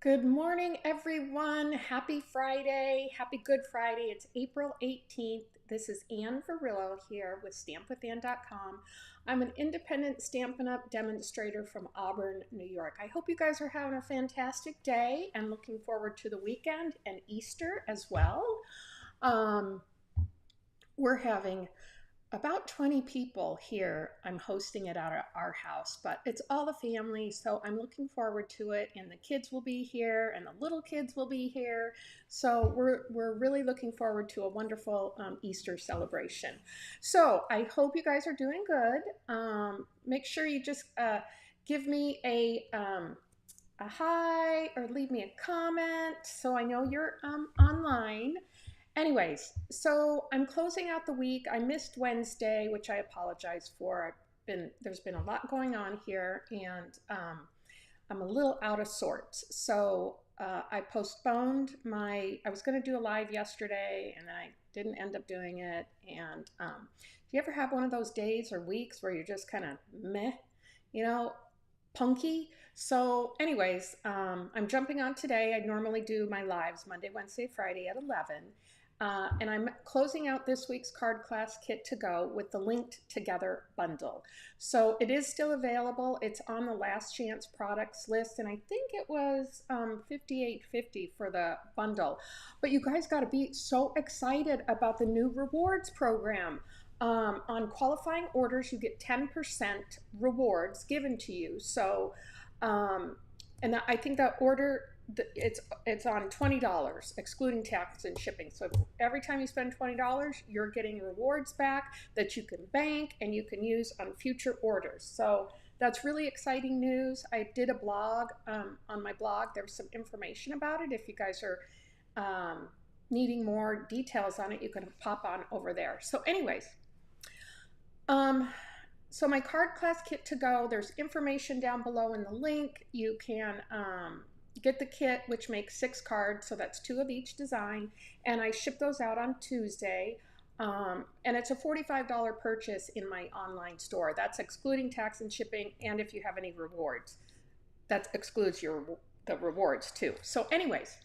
Good morning, everyone. Happy Friday. Happy Good Friday. It's April 18th. This is Ann Varillo here with StampWithAnn.com. I'm an independent Stampin' Up! Demonstrator from Auburn, New York. I hope you guys are having a fantastic day and looking forward to the weekend and Easter as well. We're having about 20 people here. I'm hosting it out at our house, but it's all the family, so I'm looking forward to it, and the kids will be here and the little kids will be here. So we're really looking forward to a wonderful Easter celebration. So I hope you guys are doing good. Make sure you just give me a hi or leave me a comment so I know you're online. Anyways, so I'm closing out the week. I missed Wednesday, which I apologize for. There's been a lot going on here, and I'm a little out of sorts. So I postponed I was going to do a live yesterday, and then I didn't end up doing it. And do you ever have one of those days or weeks where you're just kind of meh, punky? So anyways, I'm jumping on today. I normally do my lives Monday, Wednesday, Friday at 11. And I'm closing out this week's card class kit to go with the linked together bundle. So it is still available. It's on the last chance products list, and I think it was $58.50 for the bundle. But you guys got to be so excited about the new rewards program. On qualifying orders, you get 10% rewards given to you. So, and I think that order, it's on $20 excluding tax and shipping. So every time you spend $20, you're getting rewards back that you can bank and you can use on future orders. So that's really exciting news. I did a blog on my blog. There's some information about it. If you guys are needing more details on it, you can pop on over there. So anyways, so my card class kit to go, there's information down below in the link. You can get the kit, which makes 6 cards, so that's 2 of each design, and I ship those out on Tuesday. And it's a $45 purchase in my online store. That's excluding tax and shipping, and if you have any rewards. That excludes the rewards too. So anyways,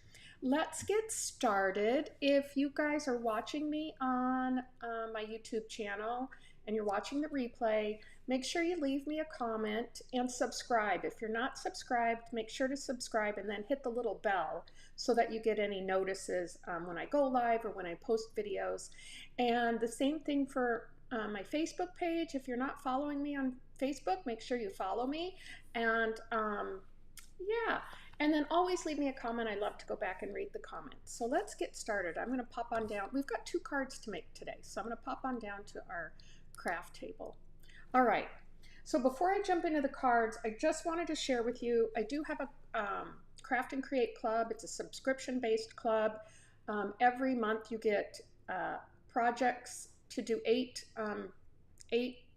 let's get started. If you guys are watching me on my YouTube channel and you're watching the replay, make sure you leave me a comment and subscribe. If you're not subscribed, make sure to subscribe and then hit the little bell so that you get any notices when I go live or when I post videos. And the same thing for my Facebook page. If you're not following me on Facebook, make sure you follow me. And yeah, and then always leave me a comment. I love to go back and read the comments. So let's get started. I'm going to pop on down. We've got 2 cards to make today, so I'm going to pop on down to our craft table. All right, so before I jump into the cards, I just wanted to share with you, I do have a Craft and Create Club. It's a subscription-based club. Every month you get projects to do 8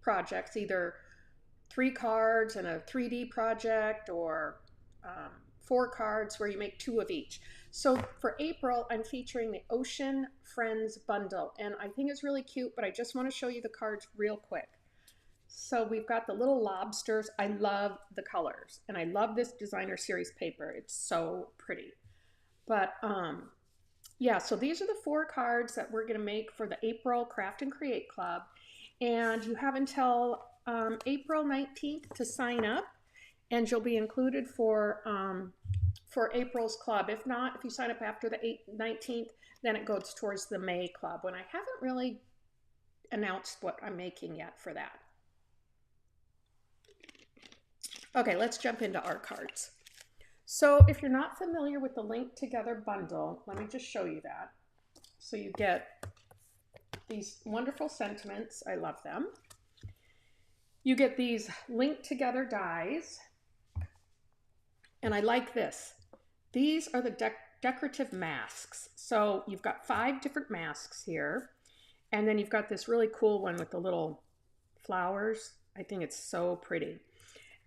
projects, either 3 cards and a 3D project, or 4 cards where you make 2 of each. So for April, I'm featuring the Ocean Friends bundle, and I think it's really cute, but I just want to show you the cards real quick. So we've got the little lobsters. I love the colors, and I love this designer series paper. It's so pretty. But yeah, so these are the 4 cards that we're going to make for the April Craft and Create Club, and you have until April 19th to sign up, and you'll be included for April's club. If not, if you sign up after the 19th, then it goes towards the May club, when I haven't really announced what I'm making yet for that. Okay, let's jump into our cards. So if you're not familiar with the Link Together bundle, let me just show you that. So you get these wonderful sentiments. I love them. You get these linked together dies, and I like this. These are the decorative masks. So you've got 5 different masks here, and then you've got this really cool one with the little flowers. I think it's so pretty.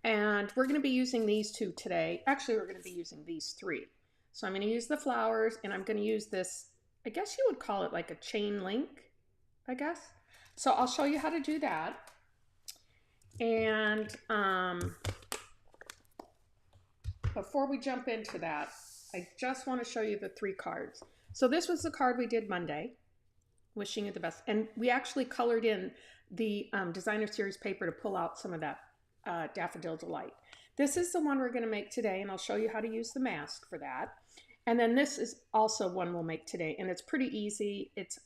And we're going to be using these 2 today. Actually, we're going to be using these 3. So I'm going to use the flowers, and I'm going to use this, I guess you would call it like a chain link, I guess. So I'll show you how to do that. And before we jump into that, I just want to show you the 3 cards. So this was the card we did Monday, wishing you the best. And we actually colored in the designer series paper to pull out some of that Daffodil Delight. This is the one we're going to make today, and I'll show you how to use the mask for that. And then this is also one we'll make today, and it's pretty easy. It's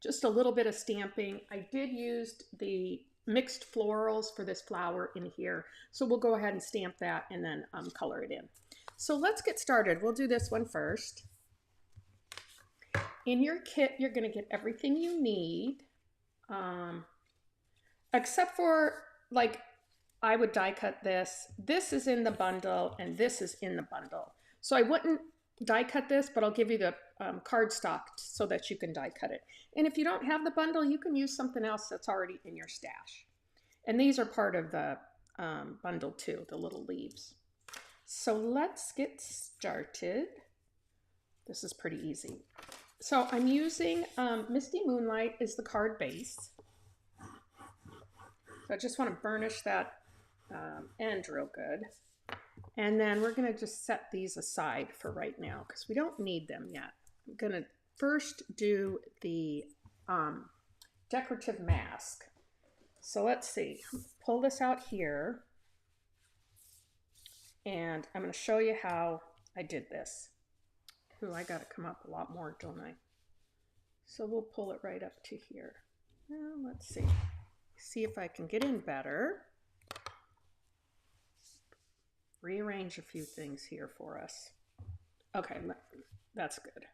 just a little bit of stamping. I did use the mixed florals for this flower in here, so we'll go ahead and stamp that and then color it in. So let's get started. We'll do this one first. In your kit, you're going to get everything you need, except for, like, I would die cut this. This is in the bundle, and this is in the bundle. So I wouldn't die cut this, but I'll give you the cardstock so that you can die cut it. And if you don't have the bundle, you can use something else that's already in your stash. And these are part of the bundle too, the little leaves. So let's get started. This is pretty easy. So I'm using Misty Moonlight is the card base. So I just want to burnish that end real good. And then we're going to just set these aside for right now because we don't need them yet. I'm going to first do the decorative mask. So let's see. Pull this out here. And I'm going to show you how I did this. Ooh, I got to come up a lot more, don't I? So we'll pull it right up to here. Well, let's see. See if I can get in better. Rearrange a few things here for us. Okay, that's good.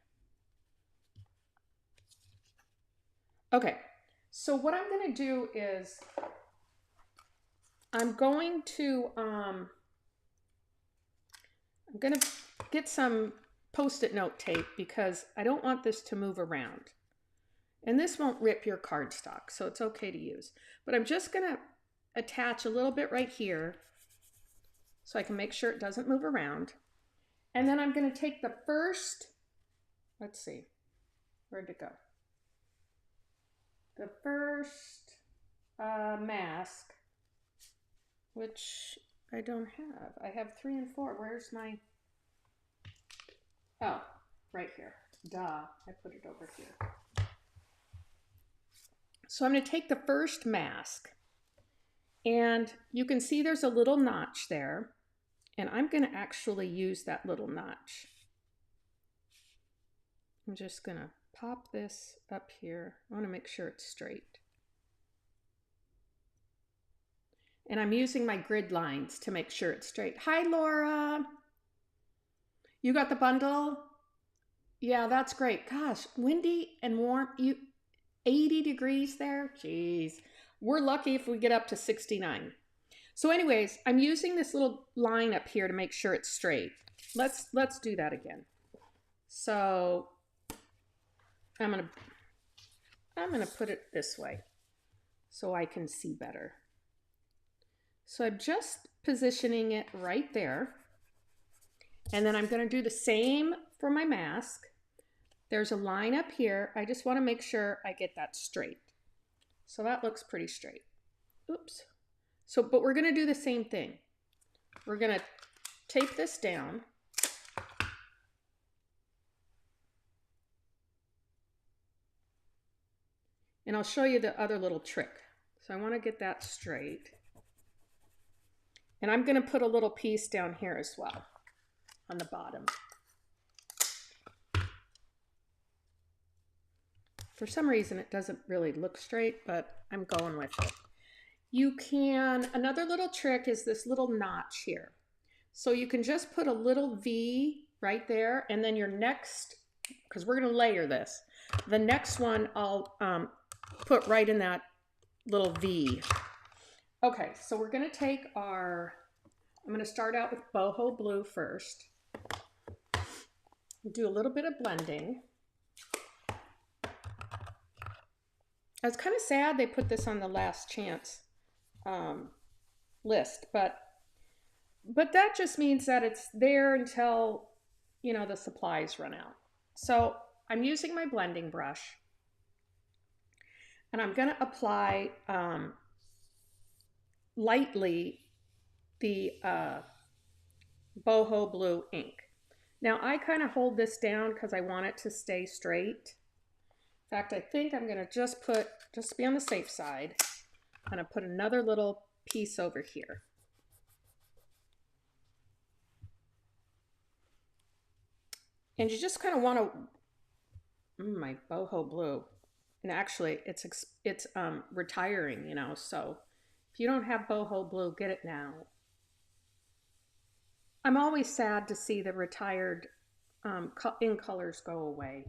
Okay, so what I'm going to do is I'm going to get some Post-it note tape because I don't want this to move around. And this won't rip your cardstock, so it's okay to use. But I'm just going to attach a little bit right here so I can make sure it doesn't move around. And then I'm going to take the first, let's see, where'd it go? The first mask, which I don't have. I have 3 and 4. Where's my, oh, right here. Duh, I put it over here. So I'm going to take the first mask, and you can see there's a little notch there, and I'm going to actually use that little notch. I'm just going to pop this up here. I want to make sure it's straight. And I'm using my grid lines to make sure it's straight. Hi, Laura. You got the bundle? Yeah, that's great. Gosh, windy and warm. 80 degrees there? Jeez. We're lucky if we get up to 69. So anyways, I'm using this little line up here to make sure it's straight. Let's do that again. So I'm gonna put it this way so I can see better. So I'm just positioning it right there. And then I'm gonna do the same for my mask. There's a line up here. I just want to make sure I get that straight. So that looks pretty straight. Oops. So, but we're going to do the same thing. We're going to tape this down. And I'll show you the other little trick. So I want to get that straight. And I'm going to put a little piece down here as well on the bottom. For some reason, it doesn't really look straight, but I'm going with it. You can, another little trick is this little notch here. So you can just put a little V right there, and then your next, because we're going to layer this, the next one I'll put right in that little V. Okay, so we're going to take our, I'm going to start out with boho blue first. Do a little bit of blending. I was kind of sad they put this on the last chance list, but that just means that it's there until, you know, the supplies run out. So I'm using my blending brush, and I'm going to apply lightly the boho blue ink. Now I kind of hold this down because I want it to stay straight. In fact, I think I'm gonna just to be on the safe side, I'm gonna put another little piece over here. And you just kind of want to, my boho blue. And actually it's retiring, you know, so if you don't have boho blue, get it now. I'm always sad to see the retired ink colors go away.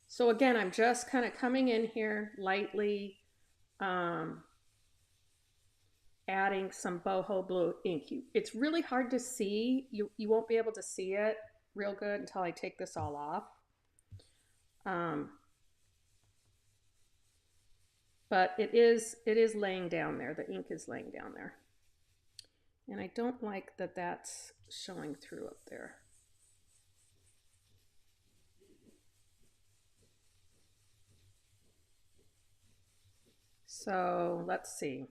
So again, I'm just kind of coming in here lightly, adding some boho blue ink. It's really hard to see. You won't be able to see it real good until I take this all off. But it is laying down there. The ink is laying down there. And I don't like that that's showing through up there. So let's see.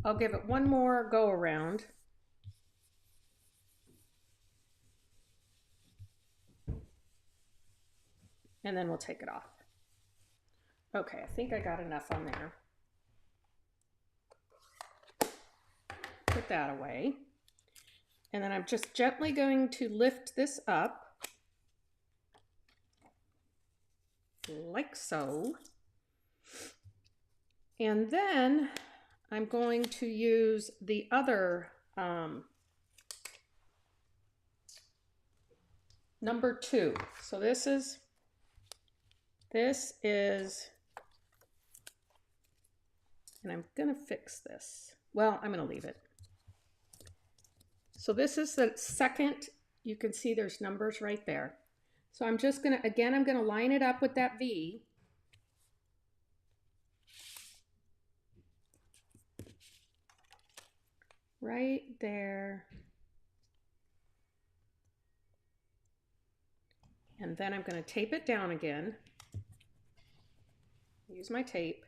I'll give it one more go around. And then we'll take it off. Okay, I think I got enough on there. Put that away. And then I'm just gently going to lift this up, like so. And then I'm going to use the other number 2. So this is, and I'm gonna fix this. Well, I'm gonna leave it. So this is the second, you can see there's numbers right there. So I'm just gonna, again, I'm gonna line it up with that V. Right there. And then I'm gonna tape it down again. Use my tape.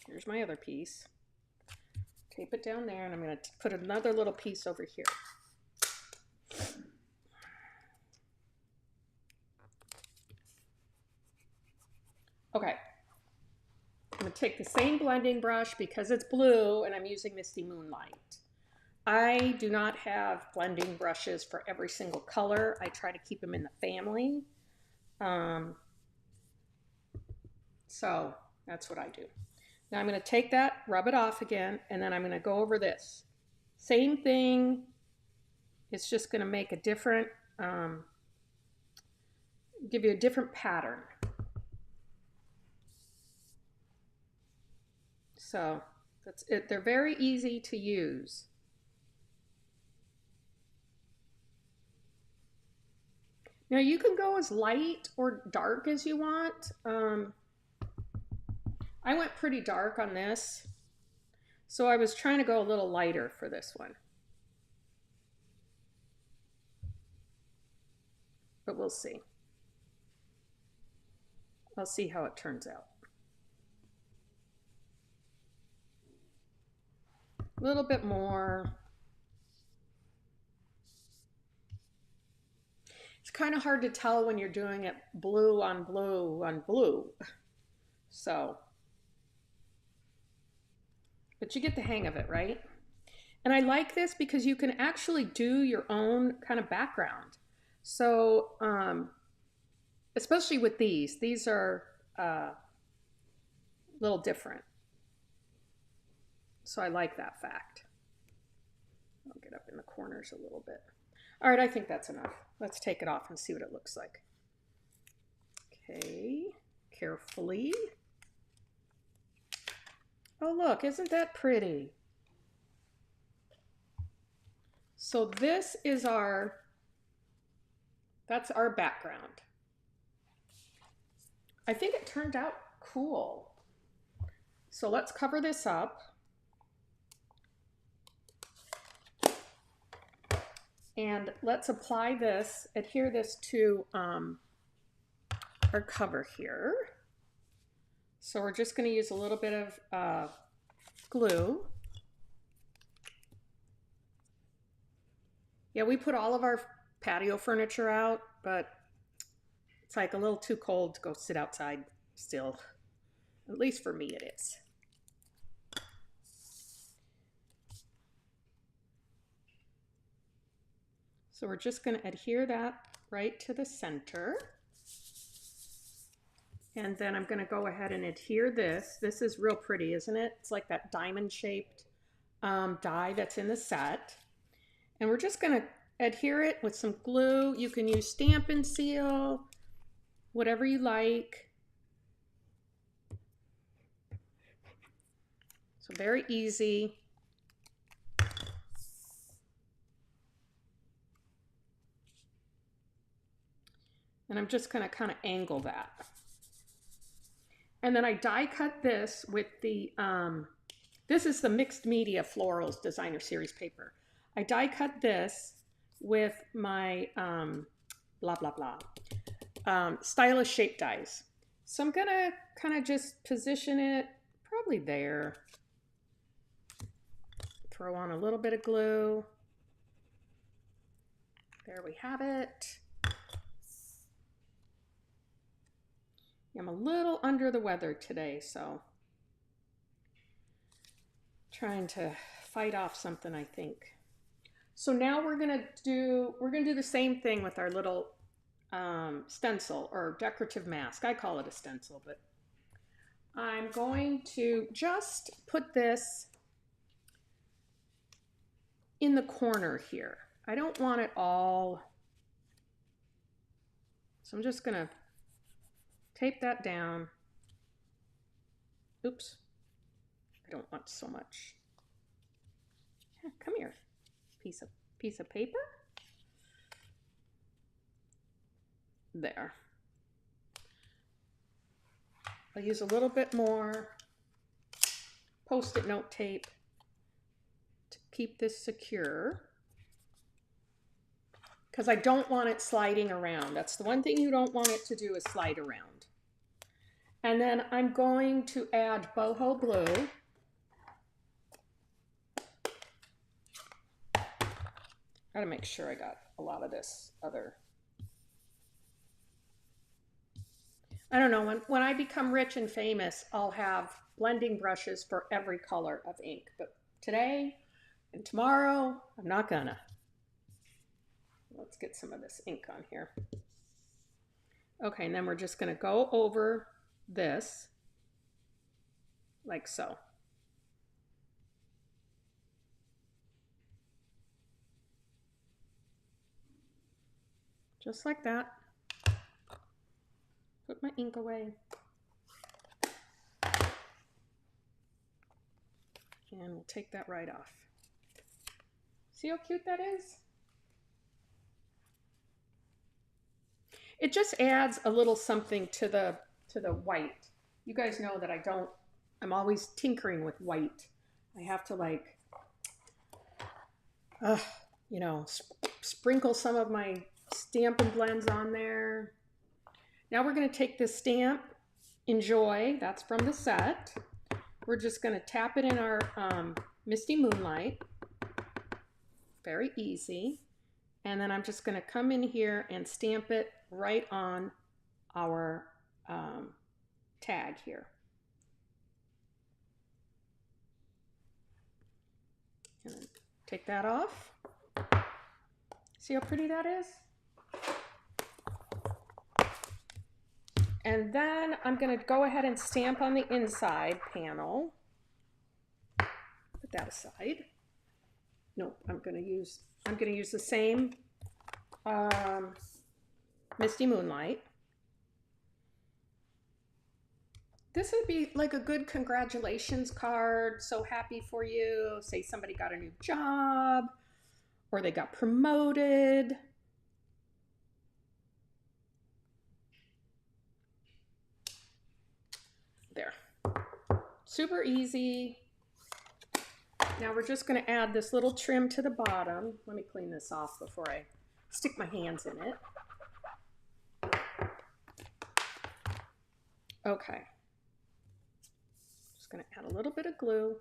Here's my other piece. Tape it down there, and I'm going to put another little piece over here. Okay. I'm going to take the same blending brush because it's blue and I'm using Misty Moonlight. I do not have blending brushes for every single color. I try to keep them in the family. So that's what I do. Now I'm going to take that, rub it off again, and then I'm going to go over this. Same thing. It's just going to make a different, give you a different pattern. So that's it. They're very easy to use. Now you can go as light or dark as you want. I went pretty dark on this, so I was trying to go a little lighter for this one. But we'll see. I'll see how it turns out. A little bit more. It's kind of hard to tell when you're doing it blue on blue on blue. So, but you get the hang of it, right? And I like this because you can actually do your own kind of background. So, especially with these are a little different. So I like that fact. I'll get up in the corners a little bit. All right, I think that's enough. Let's take it off and see what it looks like. Okay, carefully. Oh, look, isn't that pretty? So this is that's our background. I think it turned out cool. So let's cover this up. And let's apply this, adhere this to our cover here. So we're just going to use a little bit of glue. Yeah, we put all of our patio furniture out, but it's like a little too cold to go sit outside still. At least for me it is. So we're just going to adhere that right to the center. And then I'm going to go ahead and adhere this. This is real pretty, isn't it? It's like that diamond-shaped die that's in the set. And we're just going to adhere it with some glue. You can use Stampin' Seal, whatever you like. So very easy. And I'm just going to kind of angle that. And then I die cut this with the, this is the Mixed Media Florals Designer Series paper. I die cut this with my blah, blah, blah, stylish shape dies. So I'm gonna kind of just position it probably there. Throw on a little bit of glue. There we have it. I'm a little under the weather today, so trying to fight off something, I think. So now we're gonna do the same thing with our little stencil or decorative mask. I call it a stencil, but I'm going to just put this in the corner here. I don't want it all, so I'm just gonna tape that down. Oops, I don't want so much. Yeah, come here, piece of paper. There. I'll use a little bit more Post-it note tape to keep this secure, because I don't want it sliding around. That's the one thing you don't want it to do, is slide around. And then I'm going to add boho glue. Gotta make sure I got a lot of this other. I don't know, when I become rich and famous, I'll have blending brushes for every color of ink. But today and tomorrow, I'm not gonna. Let's get some of this ink on here. Okay, and then we're just gonna go over this like so. Just like that. Put my ink away. And we'll take that right off. See how cute that is? It just adds a little something to the white. You guys know that I'm always tinkering with white. I have to like, you know, sprinkle some of my Stampin' blends on there. Now we're going to take this stamp, Enjoy, that's from the set. We're just going to tap it in our Misty Moonlight. Very easy. And then I'm just going to come in here and stamp it right on our tag here. And then take that off. See how pretty that is? And then I'm going to go ahead and stamp on the inside panel. Put that aside. No, I'm going to use the same Misty Moonlight. This would be like a good congratulations card. So happy for you. Say somebody got a new job or they got promoted. There. Super easy. Now we're just going to add this little trim to the bottom. Let me clean this off before I stick my hands in it. Okay. just going to add a little bit of glue.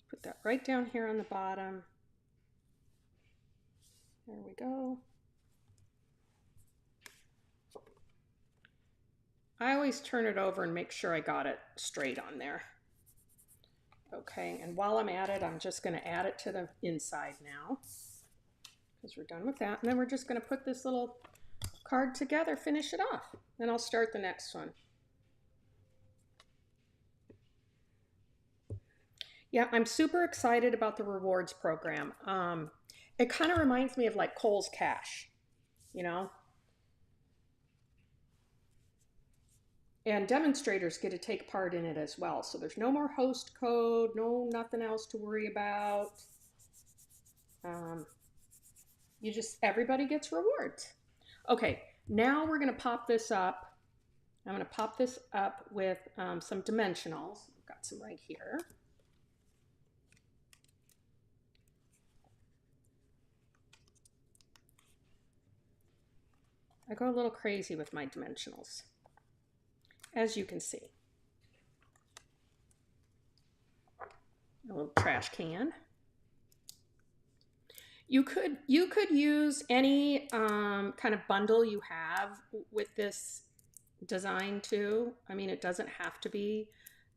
Put that right down here on the bottom. There we go. I always turn it over and make sure I got it straight on there. Okay, and while I'm at it, I'm just going to add it to the inside now, because we're done with that. And then we're just going to put this little card together, finish it off. Then I'll start the next one. Yeah, I'm super excited about the rewards program. It kind of reminds me of like Kohl's Cash, you know? And demonstrators get to take part in it as well. So there's no more host code, no nothing else to worry about. Everybody gets rewards. Okay, now we're gonna pop this up. I'm gonna pop this up with some dimensionals. I've got some right here. I go a little crazy with my dimensionals, as you can see. A little trash can. You could use any kind of bundle you have with this design too. I mean, it doesn't have to be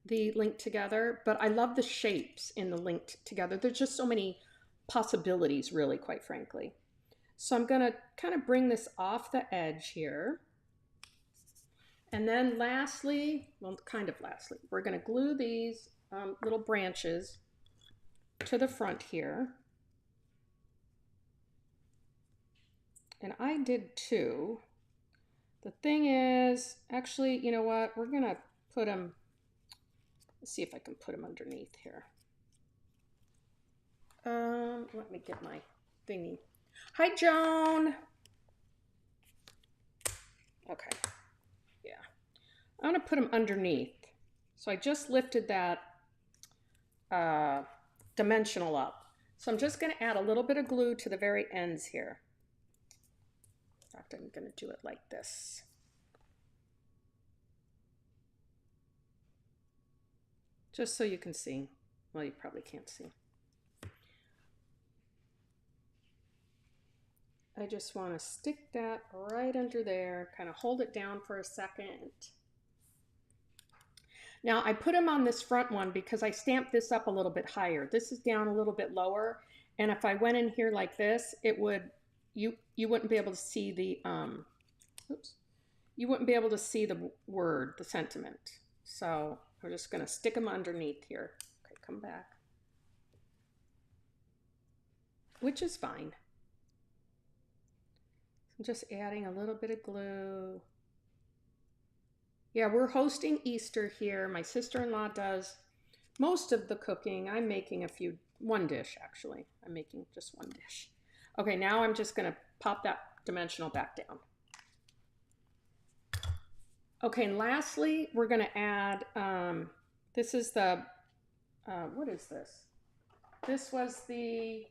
the linked together, but I love the shapes in the linked together. There's just so many possibilities, really, quite frankly. So I'm gonna kind of bring this off the edge here. And then lastly, well, kind of lastly, we're gonna glue these little branches to the front here. And I did two. The thing is, actually, you know what? We're gonna put them, let's see if I can put them underneath here. Let me get my thingy. Hi, Joan. Okay, yeah. I'm gonna put them underneath. So I just lifted that dimensional up. So I'm just gonna add a little bit of glue to the very ends here. In fact, I'm gonna do it like this. Just so you can see. Well, you probably can't see. I just want to stick that right under there, kind of hold it down for a second. Now I put them on this front one because I stamped this up a little bit higher. This is down a little bit lower, and if I went in here like this, it would, you wouldn't be able to see the, you wouldn't be able to see the word, the sentiment. So we're just going to stick them underneath here. Okay, come back. Which is fine. I'm just adding a little bit of glue. Yeah, we're hosting Easter here. My sister-in-law does most of the cooking. I'm making one dish actually. I'm making just one dish. Okay, now I'm just gonna pop that dimensional back down. Okay, and lastly, we're gonna add, this is the, what is this? This was the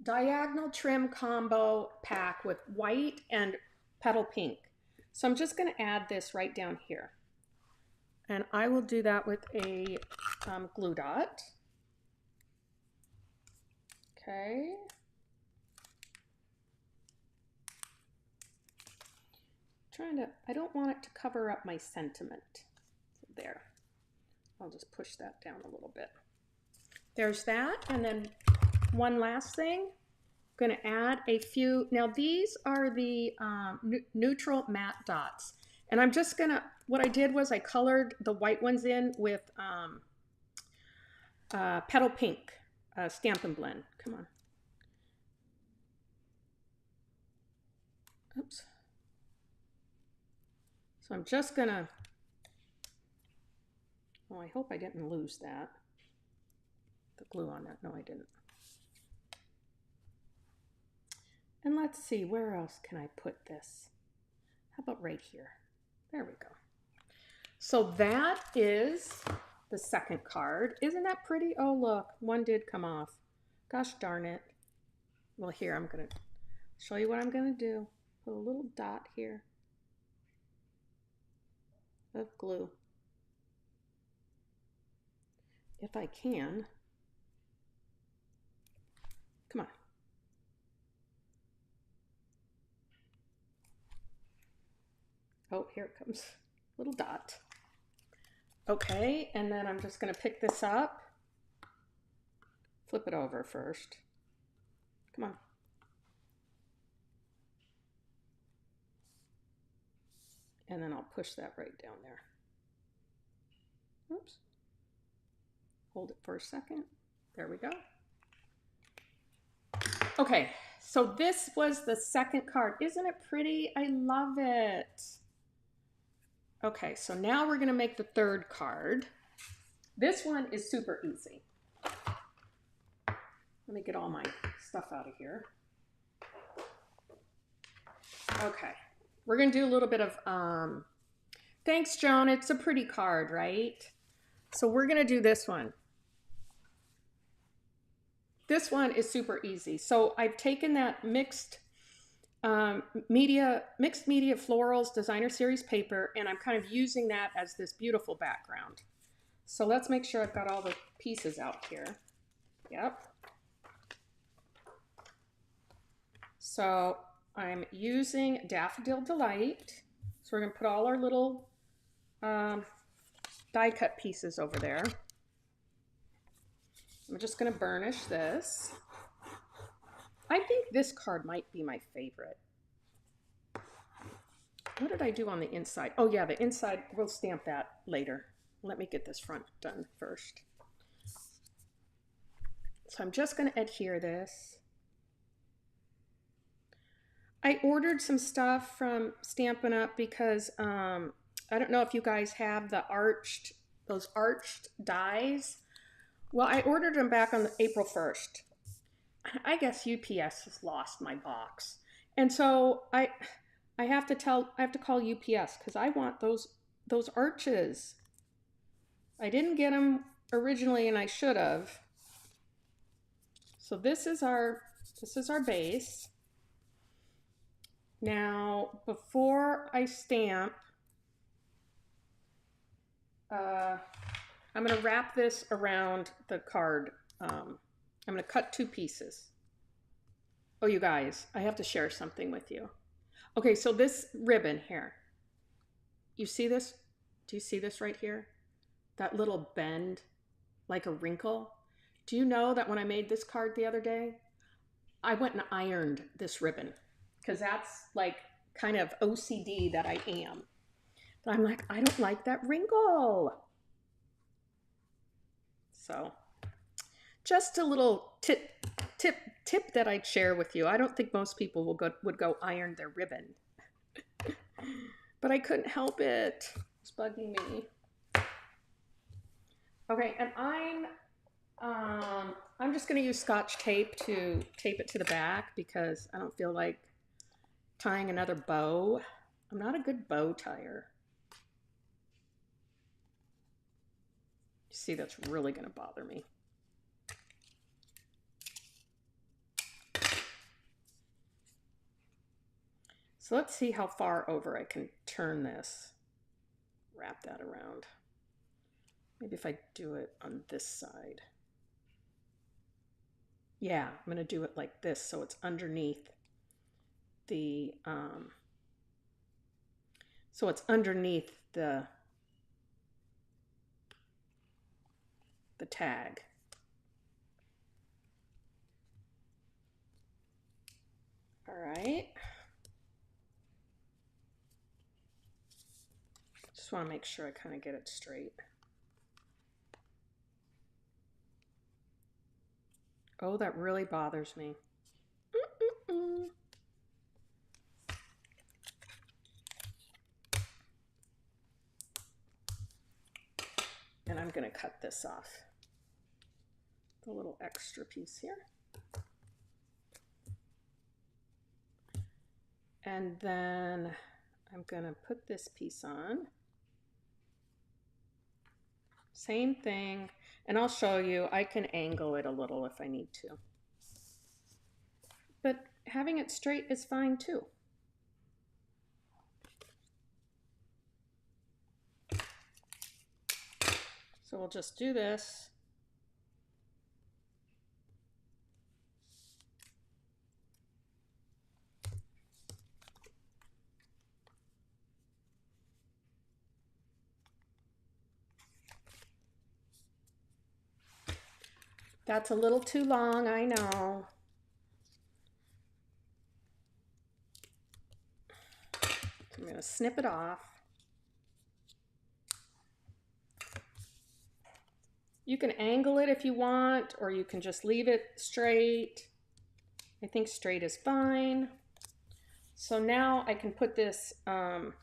diagonal trim combo pack with white and petal pink. So I'm just going to add this right down here. And I will do that with a glue dot. Okay. I don't want it to cover up my sentiment. So there. I'll just push that down a little bit. There's that, and then one last thing, I'm going to add a few. Now these are the neutral matte dots, and I'm just going to, what I did was I colored the white ones in with petal pink Stampin' Blend. Come on. Oops. So I'm just going to, oh, I hope I didn't lose that. The glue on that. No, I didn't. And let's see, where else can I put this? How about right here? There we go. So that is the second card. Isn't that pretty? Oh, look, one did come off. Gosh darn it. Well, here, I'm going to show you what I'm going to do. Put a little dot here of glue. If I can. Come on. Oh, here it comes. Little dot. Okay, and then I'm just going to pick this up. Flip it over first. Come on. And then I'll push that right down there. Oops. Hold it for a second. There we go. Okay, so this was the second card. Isn't it pretty? I love it. Okay, so now we're going to make the third card. This one is super easy. Let me get all my stuff out of here. Okay, we're going to do a little bit of, thanks, Joan. It's a pretty card, right? So we're going to do this one. This one is super easy. So I've taken that mixed media florals designer series paper, and I'm kind of using that as this beautiful background. So let's make sure I've got all the pieces out here. Yep. So I'm using Daffodil Delight. So we're going to put all our little die cut pieces over there. I'm just going to burnish this. I think this card might be my favorite. What did I do on the inside? Oh yeah, the inside, we'll stamp that later. Let me get this front done first. So I'm just going to adhere this. I ordered some stuff from Stampin' Up because I don't know if you guys have the those arched dies. Well, I ordered them back on April 1st. I guess UPS has lost my box. And so I have to call UPS because I want those arches. I didn't get them originally and I should have. So this is our base. Now, before I stamp, I'm going to wrap this around the card. I'm going to cut 2 pieces. Oh, you guys, I have to share something with you. Okay, so this ribbon here, you see this? Do you see this right here? That little bend, like a wrinkle. Do you know that when I made this card the other day, I went and ironed this ribbon because that's like kind of OCD that I am. But I'm like, I don't like that wrinkle. So just a little tip that I'd share with you. I don't think most people would go iron their ribbon. But I couldn't help it. It's bugging me. Okay, and I'm just going to use Scotch tape to tape it to the back because I don't feel like tying another bow. I'm not a good bow tire. See, that's really going to bother me. So let's see how far over I can turn this. Wrap that around. Maybe if I do it on this side. Yeah, I'm going to do it like this so it's underneath the the tag. All right. Just want to make sure I kind of get it straight. Oh, that really bothers me. And I'm going to cut this off. The little extra piece here. And then I'm going to put this piece on. Same thing. And I'll show you, I can angle it a little if I need to. but having it straight is fine too. So we'll just do this. That's a little too long, I know. I'm going to snip it off. You can angle it if you want, or you can just leave it straight. I think straight is fine. So now I can put this on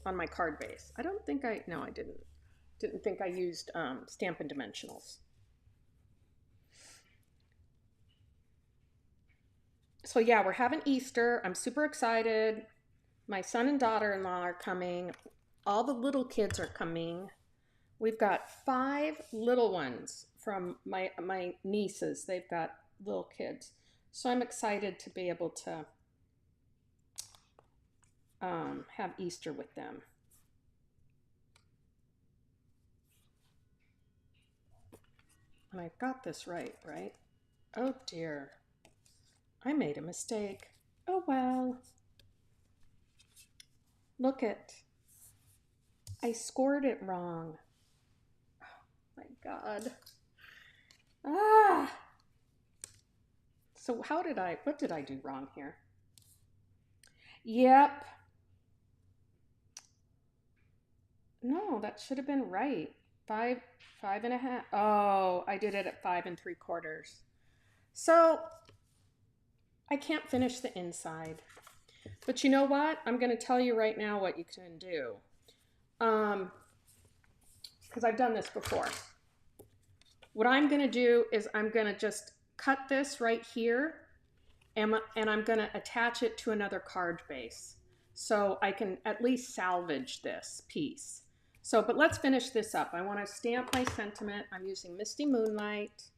my card base. I don't think no, I didn't think I used Stampin' Dimensionals. So yeah, we're having Easter. I'm super excited. My son and daughter-in-law are coming. All the little kids are coming. We've got 5 little ones from my nieces. They've got little kids. So I'm excited to be able to have Easter with them. And I've got this right? Oh dear. I made a mistake. Oh well. Look it. I scored it wrong. Oh my God. Ah! So what did I do wrong here? Yep. No, that should have been right. 5.5. Oh, I did it at 5 3/4. So I can't finish the inside. But you know what? I'm going to tell you right now what you can do. Because I've done this before. What I'm going to do is I'm going to just cut this right here, and I'm going to attach it to another card base. So I can at least salvage this piece. So, but let's finish this up. I want to stamp my sentiment. I'm using Misty Moonlight.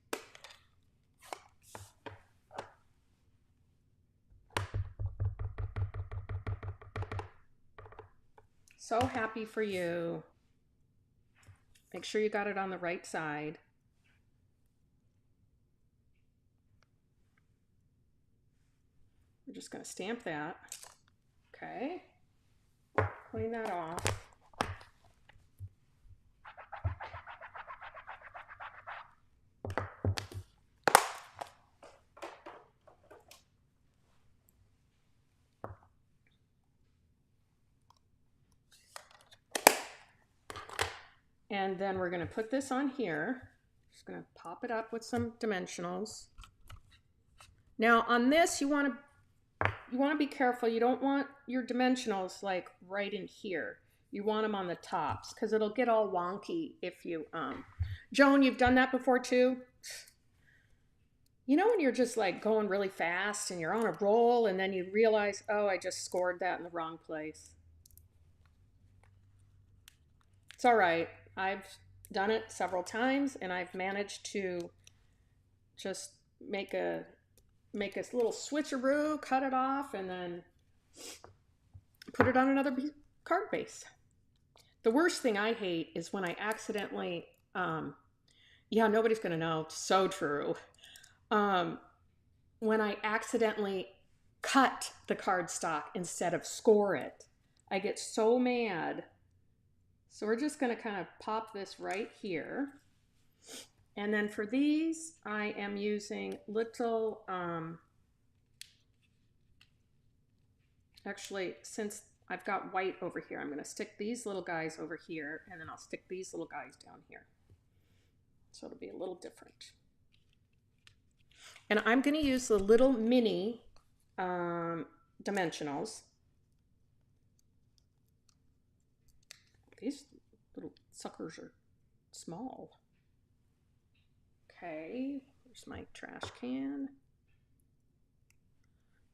So happy for you. Make sure you got it on the right side. We're just going to stamp that. Okay. Clean that off. And then we're going to put this on here. Just going to pop it up with some dimensionals. Now on this, you want to be careful. You don't want your dimensionals like right in here. You want them on the tops because it'll get all wonky if you, Joan, you've done that before too? You know when you're just like going really fast and you're on a roll and then you realize, oh, I just scored that in the wrong place. It's all right. I've done it several times and I've managed to just make a little switcheroo, cut it off, and then put it on another card base. The worst thing I hate is when I accidentally, yeah, nobody's going to know. It's so true. When I accidentally cut the cardstock instead of score it, I get so mad. So we're just going to kind of pop this right here. And then for these, I am using little, actually, since I've got white over here, I'm going to stick these little guys over here, and then I'll stick these little guys down here. So it'll be a little different. And I'm going to use the little mini dimensionals. These little suckers are small. Okay, here's my trash can.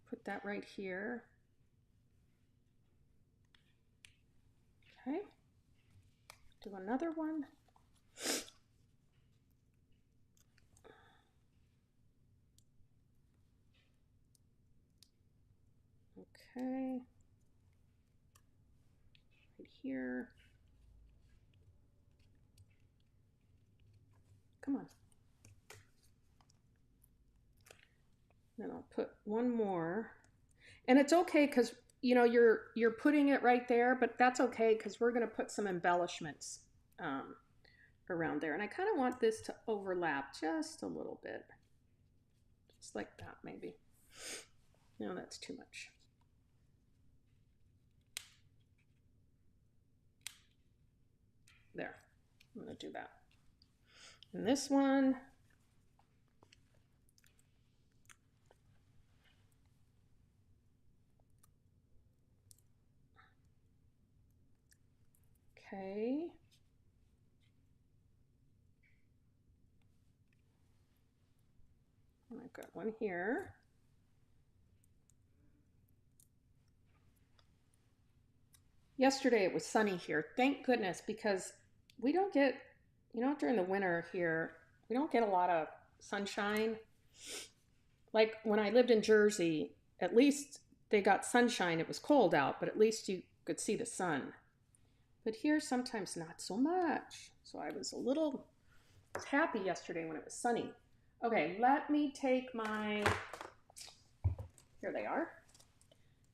Put that right here. Okay, do another one. Okay. Right here. Come on. Then I'll put one more. And it's okay because you know you're putting it right there, but that's okay because we're going to put some embellishments around there. And I kind of want this to overlap just a little bit. Just like that, maybe. No, that's too much. There. I'm going to do that. And this one, okay. And I've got one here. Yesterday it was sunny here. Thank goodness, because we don't get, you know, during the winter here, we don't get a lot of sunshine. Like when I lived in Jersey, at least they got sunshine. It was cold out, but at least you could see the sun. But here sometimes not so much. So I was happy yesterday when it was sunny. Okay, let me take my, here they are.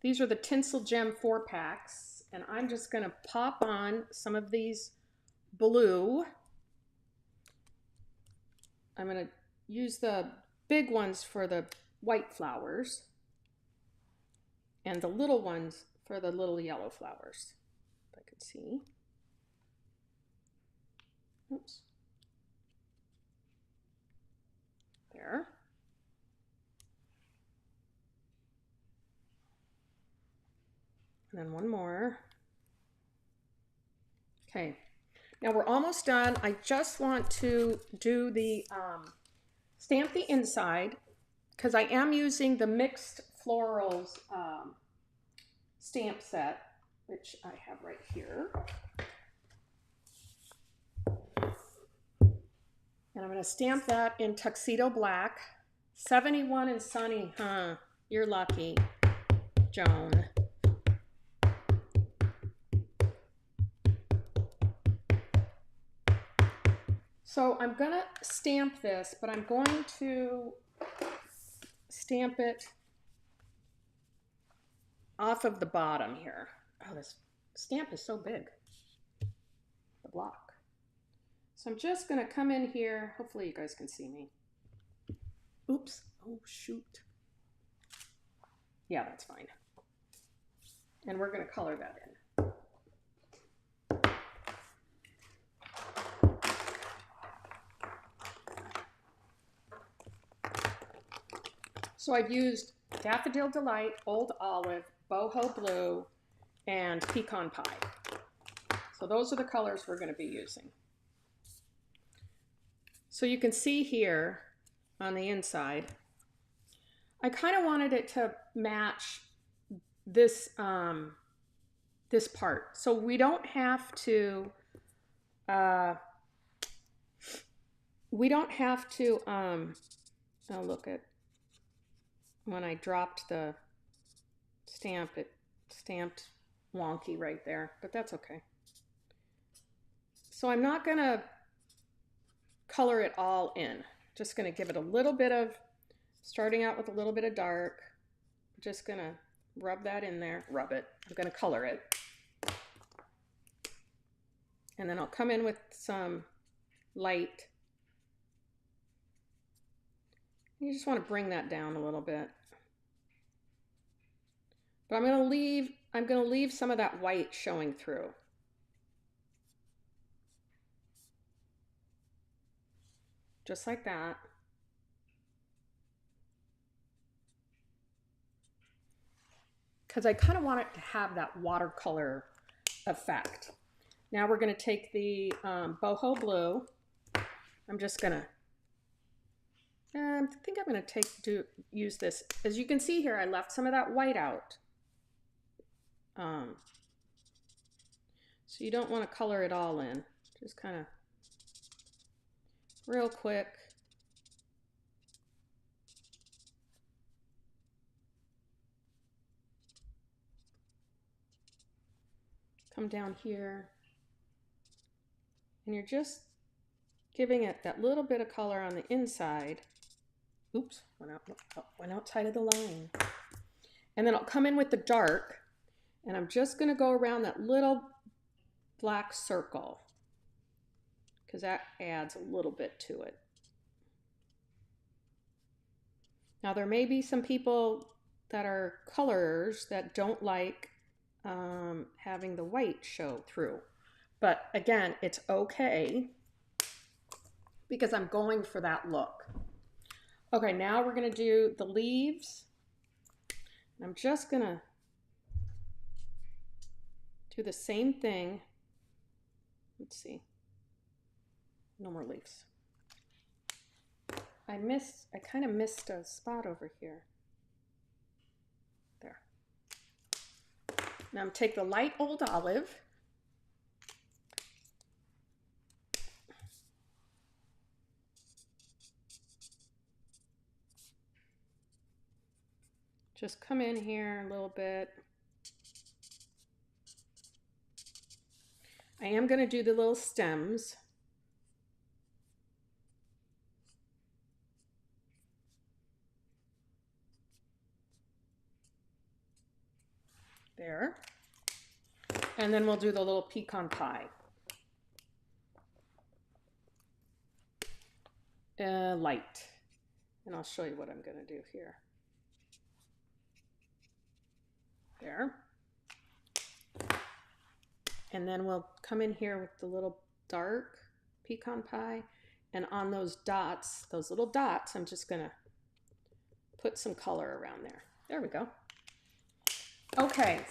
These are the Tinsel Gem 4-packs, and I'm just gonna pop on some of these blue. I'm gonna use the big ones for the white flowers and the little ones for the little yellow flowers, if I could see. Oops. There. And then one more. Okay, now we're almost done. I just want to do the, stamp the inside because I am using the Mixed Florals stamp set, which I have right here. And I'm going to stamp that in Tuxedo Black. 71 and sunny, huh? You're lucky, Joan. So I'm going to stamp this, but I'm going to stamp it off of the bottom here. Oh, this stamp is so big, the block. So I'm just going to come in here. Hopefully you guys can see me. Oops. Oh, shoot. Yeah, that's fine. And we're going to color that in. So I've used Daffodil Delight, Old Olive, Boho Blue, and Pecan Pie. So those are the colors we're going to be using. So you can see here on the inside, I kind of wanted it to match this, this part. So we don't have to, oh, look at, when I dropped the stamp, it stamped wonky right there, but that's okay. So I'm not going to color it all in. Just going to give it a little bit of, starting out with a little bit of dark. Just going to rub that in there. Rub it. I'm going to color it. And then I'll come in with some light. You just want to bring that down a little bit. But I'm going to leave some of that white showing through. Just like that. Because I kind of want it to have that watercolor effect. Now we're going to take the Boho Blue. I'm just going to, I think I'm going to use this. As you can see here, I left some of that white out. So you don't want to color it all in. Just kind of real quick. come down here, and you're just giving it that little bit of color on the inside. Oops, went outside of the line. And then I'll come in with the dark, and I'm just going to go around that little black circle because that adds a little bit to it. Now there may be some people that are colorers that don't like having the white show through. But again, it's okay because I'm going for that look. Okay, now we're going to do the leaves. I'm just going to do the same thing. Let's see. No more leaves. I kind of missed a spot over here. There. Now I'm going to take the light old olive. Just come in here a little bit. I am going to do the little stems. There. And then we'll do the little pecan pie. Light. And I'll show you what I'm going to do here. There. And then we'll come in here with the little dark pecan pie. And on those dots, those little dots, I'm just going to put some color around there. There we go. Okay,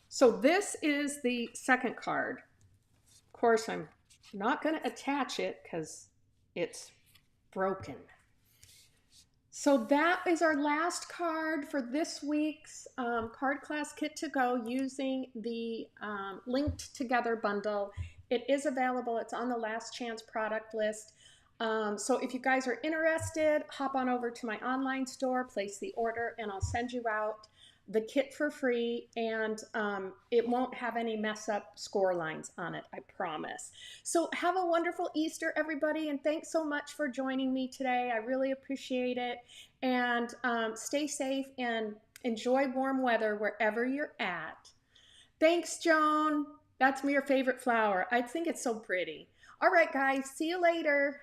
so this is the second card. Of course, I'm not going to attach it because it's broken. So that is our last card for this week's card class kit to go using the linked together bundle. It is available. It's on the last chance product list. So if you guys are interested, hop on over to my online store, place the order, and I'll send you out the kit for free, and it won't have any mess up score lines on it, I promise. So have a wonderful Easter, everybody, and thanks so much for joining me today. I really appreciate it, and stay safe and enjoy warm weather wherever you're at. Thanks, Joan. That's your favorite flower. I think it's so pretty. All right, guys, see you later.